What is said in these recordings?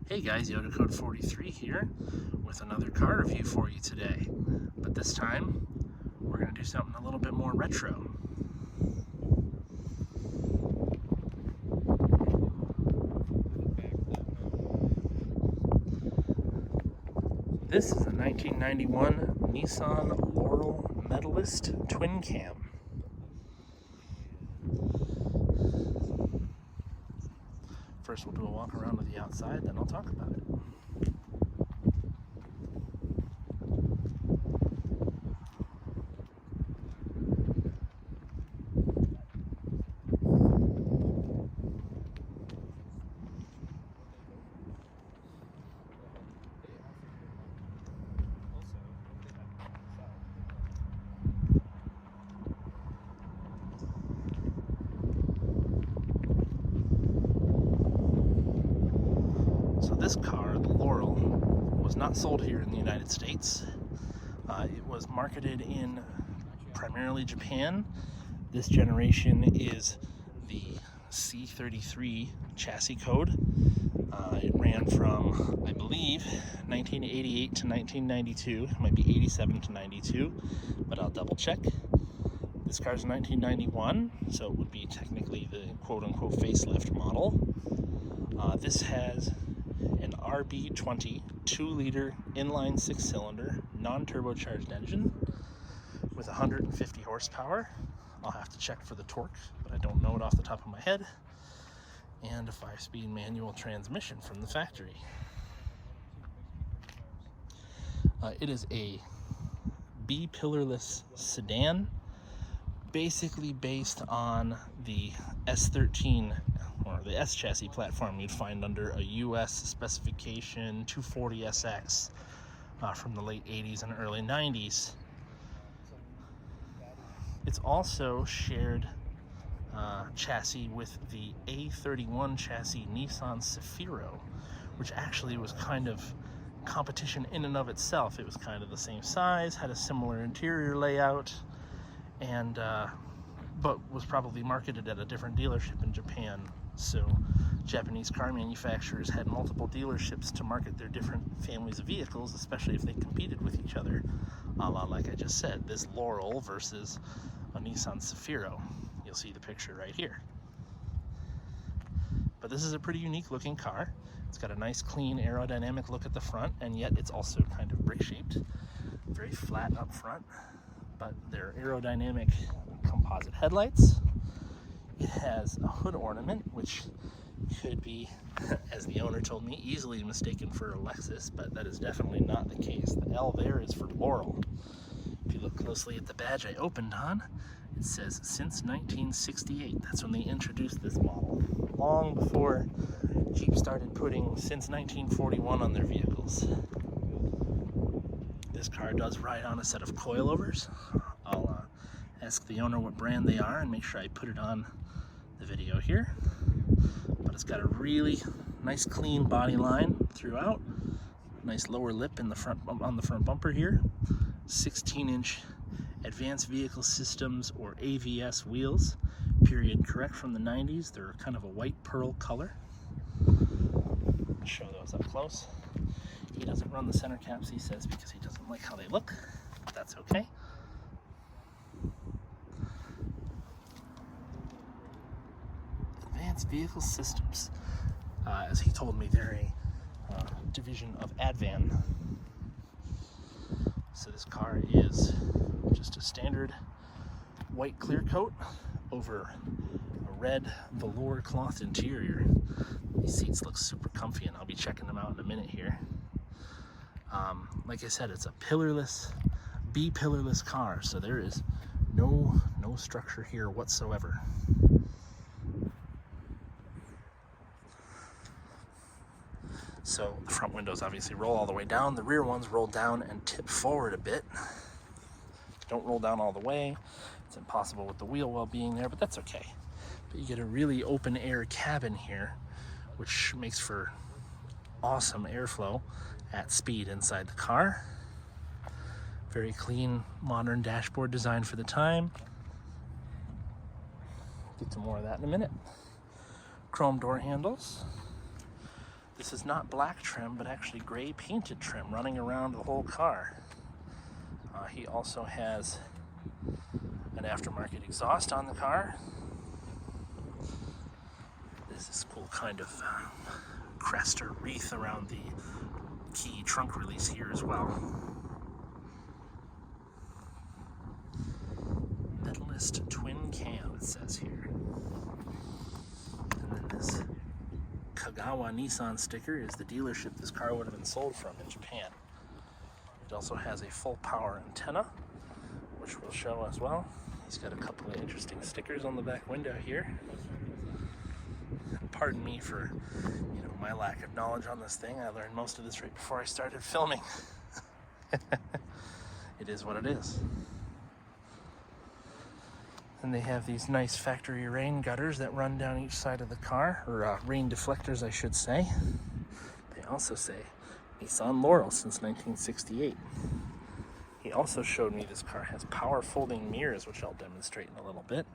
Hey guys, Yoda Code 43 here with another car review for you today. But this time, we're going to do something a little bit more retro. This is a 1991 Nissan Laurel Medalist twin cam. First we'll do a walk around of the outside, then I'll talk about it. So this car, the Laurel, was not sold here in the United States. It was marketed in primarily Japan. This generation is the C33 chassis code. It ran from, I believe, 1988 to 1992. It might be 87 to 92, but I'll double check. This car's 1991, so it would be technically the quote-unquote facelift model. This has an RB20 2-liter inline 6-cylinder non-turbocharged engine with 150 horsepower. I'll have to check for the torque, but I don't know it off the top of my head. And a 5-speed manual transmission from the factory. It is a B-pillarless sedan, basically based on the S13 or the S chassis platform you'd find under a US specification 240SX from the late 80s and early 90s. It's also shared chassis with the A31 chassis Nissan Safiro, which actually was kind of competition in and of itself. It was kind of the same size, had a similar interior layout, and but was probably marketed at a different dealership in Japan. So Japanese car manufacturers had multiple dealerships to market their different families of vehicles, especially if they competed with each other, a la like I just said, this Laurel versus a Nissan Safiro. You'll see the picture right here. But this is a pretty unique looking car. It's got a nice clean aerodynamic look at the front, and yet it's also kind of brick shaped, very flat up front, but they're aerodynamic composite headlights. It has a hood ornament, which could be, as the owner told me, easily mistaken for a Lexus, but that is definitely not the case. The L there is for Laurel. If you look closely at the badge I opened on, it says since 1968. That's when they introduced this model, long before Jeep started putting since 1941 on their vehicles. This car does ride on a set of coilovers. I'll ask the owner what brand they are and make sure I put it on the video here. But it's got a really nice clean body line throughout. Nice lower lip in the front on the front bumper here. 16-inch Advanced Vehicle Systems or AVS wheels, period correct, from the 90s. They're kind of a white pearl color. I'll show those up close. He doesn't run the center caps, he says, because he doesn't like how they look. That's okay. Advanced Vehicle Systems. As he told me, they're a division of Advan. So this car is just a standard white clear coat over a red velour cloth interior. These seats look super comfy, and I'll be checking them out in a minute here. Like I said, it's a pillarless, B-pillarless car, so there is no structure here whatsoever. So the front windows obviously roll all the way down. The rear ones roll down and tip forward a bit. Don't roll down all the way. It's impossible with the wheel well being there, but that's okay. But you get a really open air cabin here, which makes for awesome airflow at speed inside the car. Very clean, modern dashboard design for the time. Get to more of that in a minute. Chrome door handles. This is not black trim, but actually gray painted trim running around the whole car. He also has an aftermarket exhaust on the car. There's this cool kind of crest or wreath around the key trunk release here as well. Medalist twin cam, it says here. And then this Kagawa Nissan sticker is the dealership this car would have been sold from in Japan. It also has a full power antenna, which we'll show as well. He's got a couple of interesting stickers on the back window here. Pardon me for, my lack of knowledge on this thing. I learned most of this right before I started filming. It is what it is. And they have these nice factory rain gutters that run down each side of the car, or rain deflectors, I should say. They also say Nissan Laurel since 1968. He also showed me this car has power folding mirrors, which I'll demonstrate in a little bit.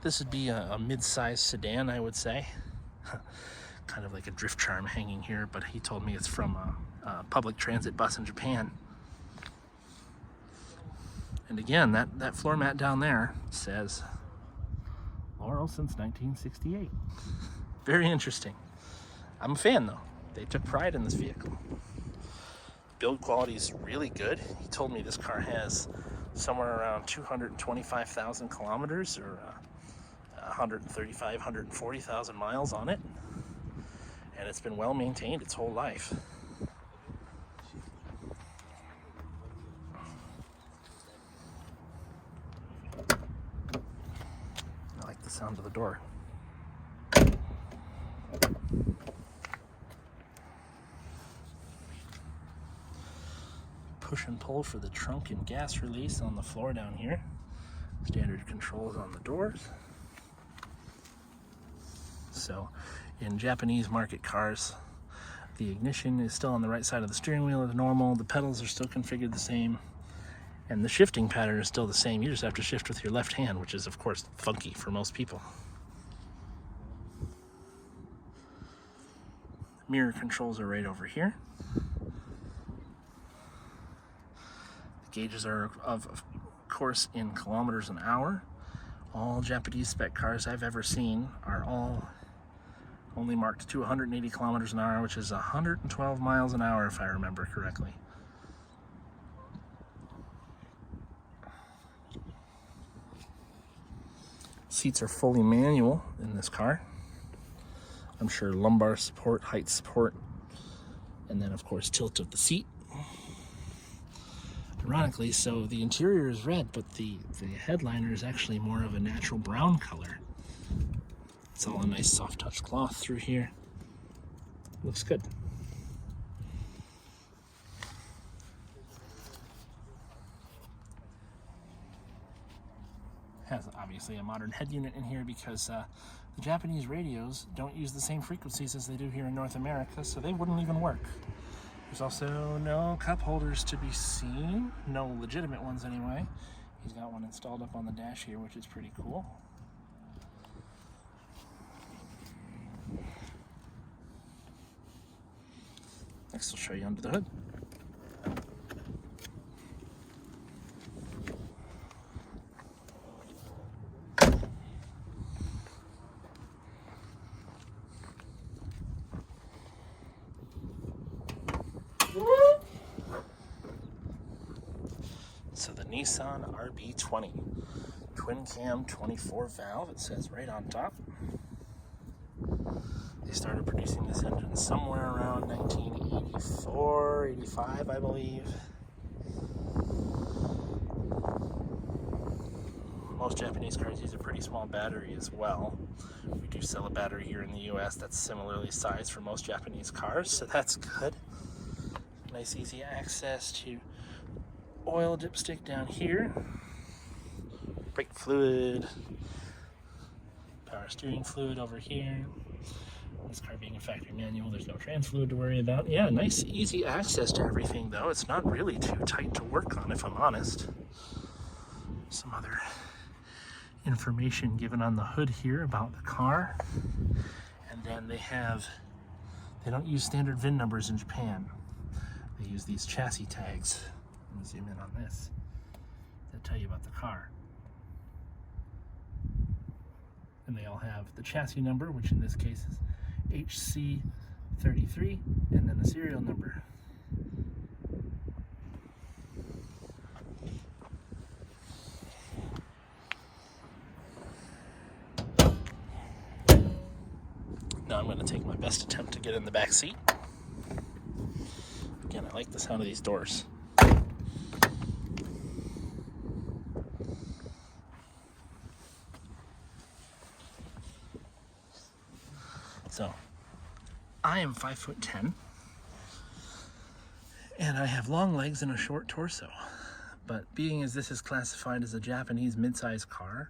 This would be a mid-sized sedan, I would say. Kind of like a drift charm hanging here, but he told me it's from a public transit bus in Japan. And again, that floor mat down there says Laurel since 1968. Very interesting. I'm a fan though. They took pride in this vehicle. Build quality is really good. He told me this car has somewhere around 225,000 kilometers or 140,000 miles on it. And it's been well maintained its whole life. I like the sound of the door. Push and pull for the trunk and gas release on the floor down here. Standard controls on the doors. So in Japanese market cars, the ignition is still on the right side of the steering wheel as normal. The pedals are still configured the same. And the shifting pattern is still the same. You just have to shift with your left hand, which is of course funky for most people. Mirror controls are right over here. Gauges are of course in kilometers an hour. All Japanese spec cars I've ever seen are all only marked to 180 kilometers an hour, which is 112 miles an hour if I remember correctly. Seats are fully manual in this car. I'm sure lumbar support, height support, and then of course tilt of the seat. Ironically, so the interior is red, but the headliner is actually more of a natural brown color. It's all a nice soft touch cloth through here. Looks good. Has obviously a modern head unit in here because the Japanese radios don't use the same frequencies as they do here in North America, so they wouldn't even work. There's also no cup holders to be seen, no legitimate ones anyway. He's got one installed up on the dash here, which is pretty cool. Next, I'll show you under the hood. So the Nissan RB20, twin cam 24 valve, it says right on top. They started producing this engine somewhere around 1984, 85, I believe. Most Japanese cars use a pretty small battery as well. We do sell a battery here in the US that's similarly sized for most Japanese cars, so that's good. Nice easy access to oil dipstick down here, brake fluid, power steering fluid over here. This car being a factory manual, there's no trans fluid to worry about. Yeah, nice easy access to everything though. It's not really too tight to work on if I'm honest. Some other information given on the hood here about the car. And then they don't use standard VIN numbers in Japan. They use these chassis tags. Let me zoom in on this. That tell you about the car. And they all have the chassis number, which in this case is HC33, and then the serial number. Now I'm going to take my best attempt to get in the back seat. Again, I like the sound of these doors. So, I am 5'10", and I have long legs and a short torso. But being as this is classified as a Japanese mid-size car,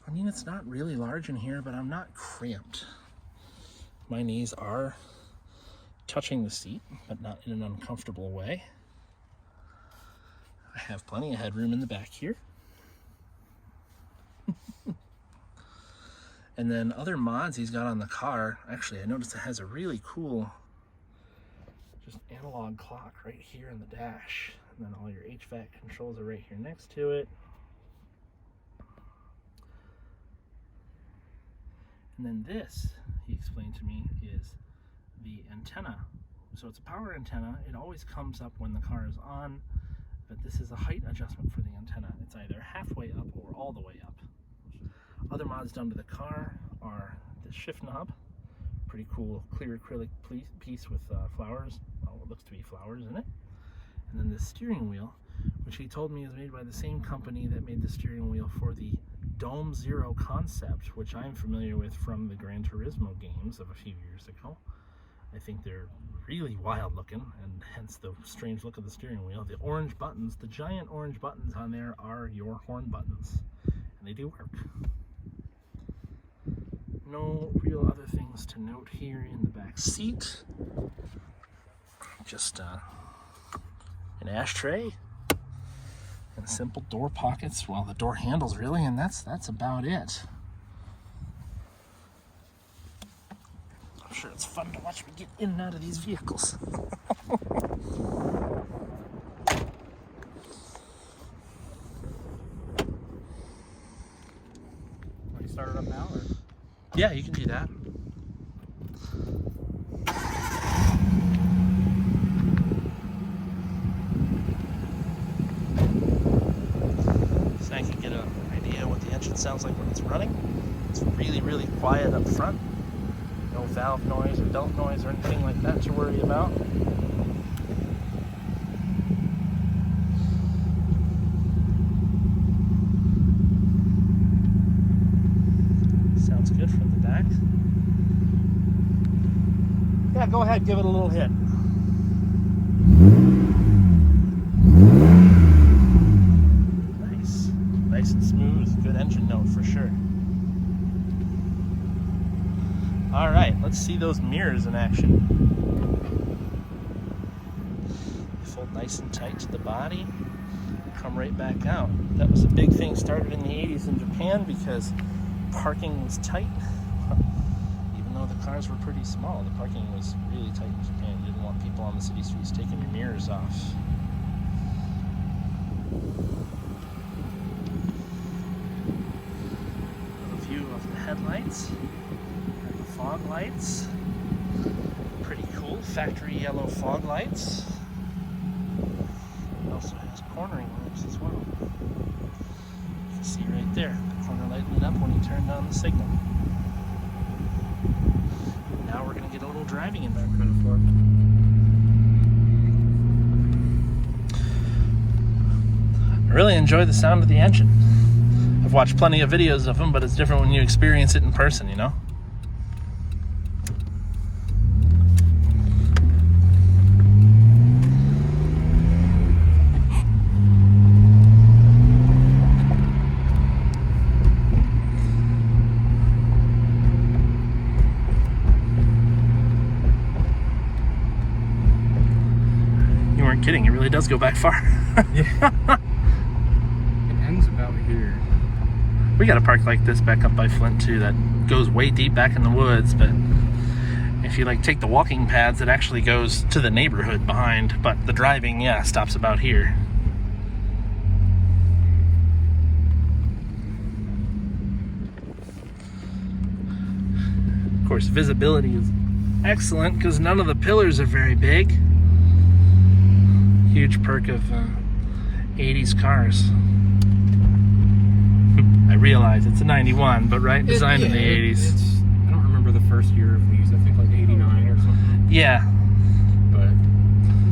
I mean, it's not really large in here, but I'm not cramped. My knees are touching the seat, but not in an uncomfortable way. I have plenty of headroom in the back here. And then other mods he's got on the car, actually I noticed it has a really cool just analog clock right here in the dash. And then all your HVAC controls are right here next to it. And then this, he explained to me, is the antenna. So it's a power antenna. It always comes up when the car is on, but this is a height adjustment for the antenna. It's either halfway up or all the way up. Other mods done to the car are the shift knob, pretty cool clear acrylic piece with flowers, well, it looks to be flowers in it. And then the steering wheel, which he told me is made by the same company that made the steering wheel for the Dome Zero concept, which I'm familiar with from the Gran Turismo games of a few years ago. I think they're really wild looking, and hence the strange look of the steering wheel. The orange buttons, the giant orange buttons on there are your horn buttons, and they do work. No real other things to note here in the back seat. Just an ashtray and simple door pockets. Well, the door handles really, and that's about it. I'm sure it's fun to watch me get in and out of these vehicles. Want to start it up now, or? Yeah, you can do that. So I can get an idea what the engine sounds like when it's running. It's really, really quiet up front. No valve noise or belt noise or anything like that to worry about. Sounds good from the back. Yeah, go ahead, give it a little hit. Nice. Nice and smooth. Good engine note for sure. All right, let's see those mirrors in action. They fold nice and tight to the body, come right back out. That was a big thing started in the 80s in Japan because parking was tight. Even though the cars were pretty small, the parking was really tight in Japan. You didn't want people on the city streets taking your mirrors off. A view of the headlights. Fog lights, pretty cool, factory yellow fog lights. It also has cornering lamps as well. You can see right there, the corner light lit up when you turned on the signal. Now we're going to get a little driving in back credit for it. I really enjoy the sound of the engine. I've watched plenty of videos of them, but it's different when you experience it in person, you know? Kidding, it really does go back far. Yeah. It ends about here. We got a park like this back up by Flint too that goes way deep back in the woods, but if you like take the walking paths, it actually goes to the neighborhood behind, but the driving, yeah, stops about here. Of course, visibility is excellent because none of the pillars are very big. Huge perk of 80s cars. I realize it's a 91, but right, designed in the 80s. I don't remember the first year of these. I think like 89 or something. Yeah. But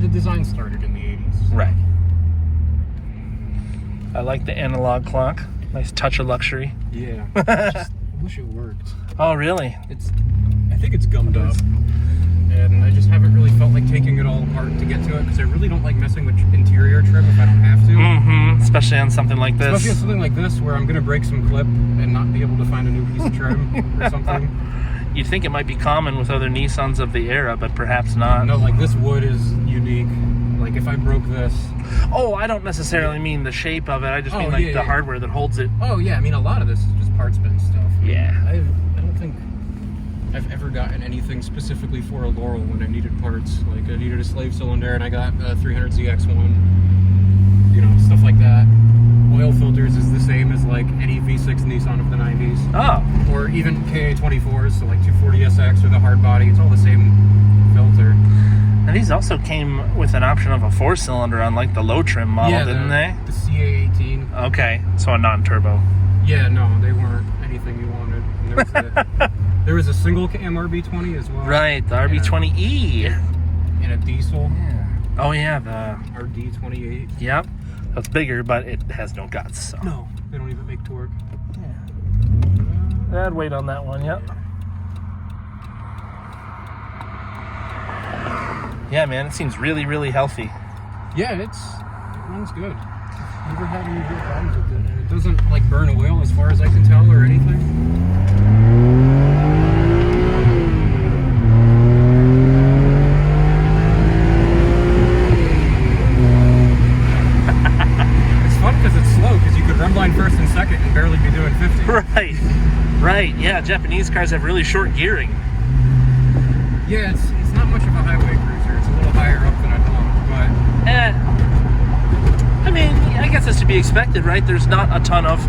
the design started in the 80s. Right. I like the analog clock. Nice touch of luxury. Yeah. I wish it worked. Oh, really? I think it's gummed up. And I just haven't really felt like taking it all apart to get to it because I really don't like messing with interior trim if I don't have to. Mm-hmm. Especially on something like this. Especially on something like this where I'm going to break some clip and not be able to find a new piece of trim or something. You'd think it might be common with other Nissans of the era, but perhaps not. No, like this wood is unique. Like if I broke this... Oh, I don't necessarily mean the shape of it. I just mean like the hardware that holds it. Oh, yeah. I mean, a lot of this is just parts bin stuff. Yeah. I don't think I've ever gotten anything specifically for a Laurel when I needed parts. Like I needed a slave cylinder and I got a 300ZX1. You know, stuff like that. Oil filters is the same as like any V6 Nissan of the 90s. Oh. Or even KA24s, so like 240SX or the hard body. It's all the same filter. And these also came with an option of a 4-cylinder on like the low trim model, didn't they? The CA18. Okay, so a non-turbo. Yeah, no, they weren't anything you wanted. And there was a single cam RB20 as well. Right, the RB20E. And a diesel. Yeah. Oh yeah, the RD28. Yep. It's bigger, but it has no guts. So. No, they don't even make torque. Yeah. I'd wait on that one, yep. Yeah, man, it seems really, really healthy. Yeah, it runs good. Never had any real problems with it. And it doesn't like burn oil as far as I can tell or anything. It's fun because it's slow because you could run line first and second and barely be doing 50. Right, yeah, Japanese cars have really short gearing. Yeah, it's not much of a highway cruiser. It's a little higher up than I'd want, but... I mean, I guess that's to be expected, right? There's not a ton of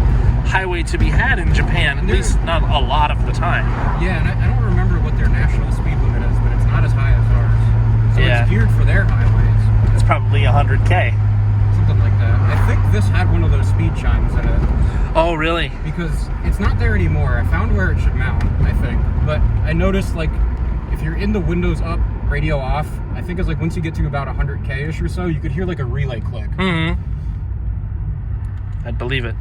highway to be had in Japan, at least not a lot of the time. Yeah, and I don't remember what their national speed limit is, but it's not as high as ours. So it's geared for their highways. It's probably 100K. Something like that. I think this had one of those speed chimes in it. Oh, really? Because it's not there anymore. I found where it should mount, I think. But I noticed, like, if you're in the windows up, radio off, I think it's like once you get to about 100K-ish or so, you could hear like a relay click. Mm-hmm. I'd believe it.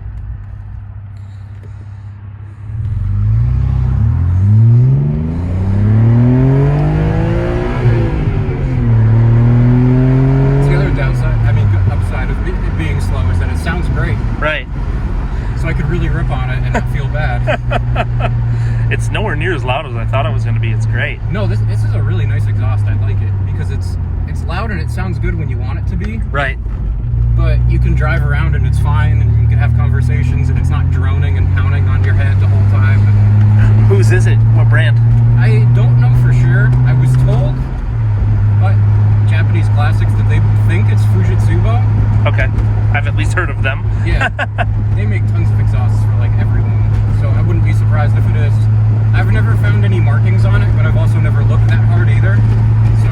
It's the other downside, I mean, upside of it being slow is that it sounds great. Right. So I could really rip on it and not feel bad. It's nowhere near as loud as I thought it was going to be. It's great. No, this is a really nice exhaust. I like it because it's loud and it sounds good when you want it to be. Right. But you can drive around and it's fine and you can have conversations and it's not droning and pounding on your head the whole time. Whose is it? What brand? I don't know for sure. I was told by Japanese Classics that they think it's Fujitsuba. Okay. I've at least heard of them. Yeah. They make tons of exhausts for like everyone. So I wouldn't be surprised if it is. I've never found any markings on it, but I've also never looked that hard either. So.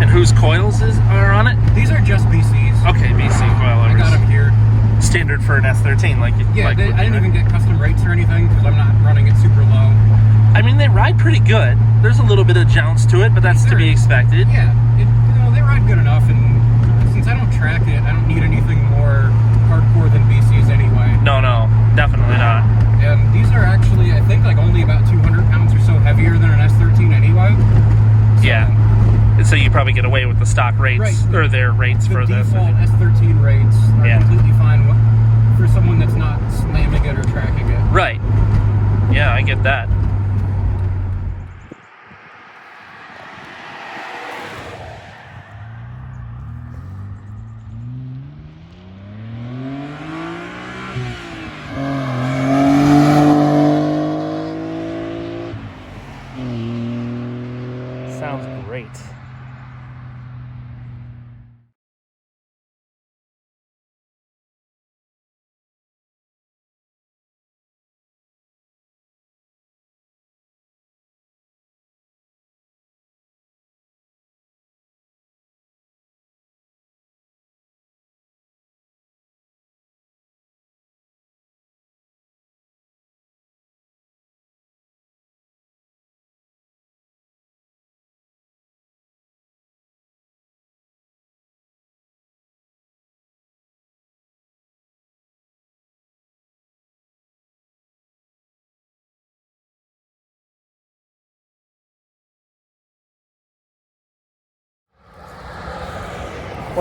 And whose coils are on it? These are just BCs. Okay, BC coilovers. I got them here. Standard for an S13, like you. Yeah, like I didn't even get custom rates or anything because I'm not running it super low. I mean, they ride pretty good. There's a little bit of jounce to it, but that's to be expected. Yeah, they ride good enough, and since I don't track it, I don't need anything more hardcore than BCs anyway. No, definitely not. And these are actually, I think, like only about 200 pounds or so heavier than an S13 anyway. So, yeah. So you probably get away with the stock rates, right, or their rates for the this. default S13 rates are completely fine for someone that's not slamming it or tracking it. Right. Yeah, I get that.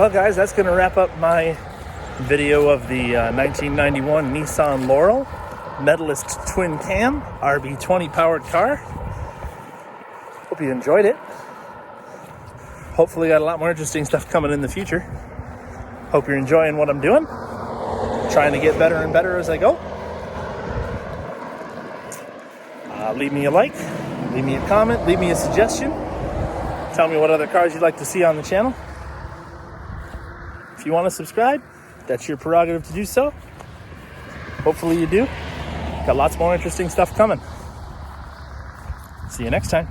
Well, guys, that's going to wrap up my video of the 1991 Nissan Laurel Medalist twin cam RB20 powered car. Hope you enjoyed it. Hopefully got a lot more interesting stuff coming in the future. Hope you're enjoying what I'm doing. Trying to get better and better as I go. Leave me a like, leave me a comment, leave me a suggestion. Tell me what other cars you'd like to see on the channel. If you want to subscribe, that's your prerogative to do so. Hopefully you do. Got lots more interesting stuff coming. See you next time.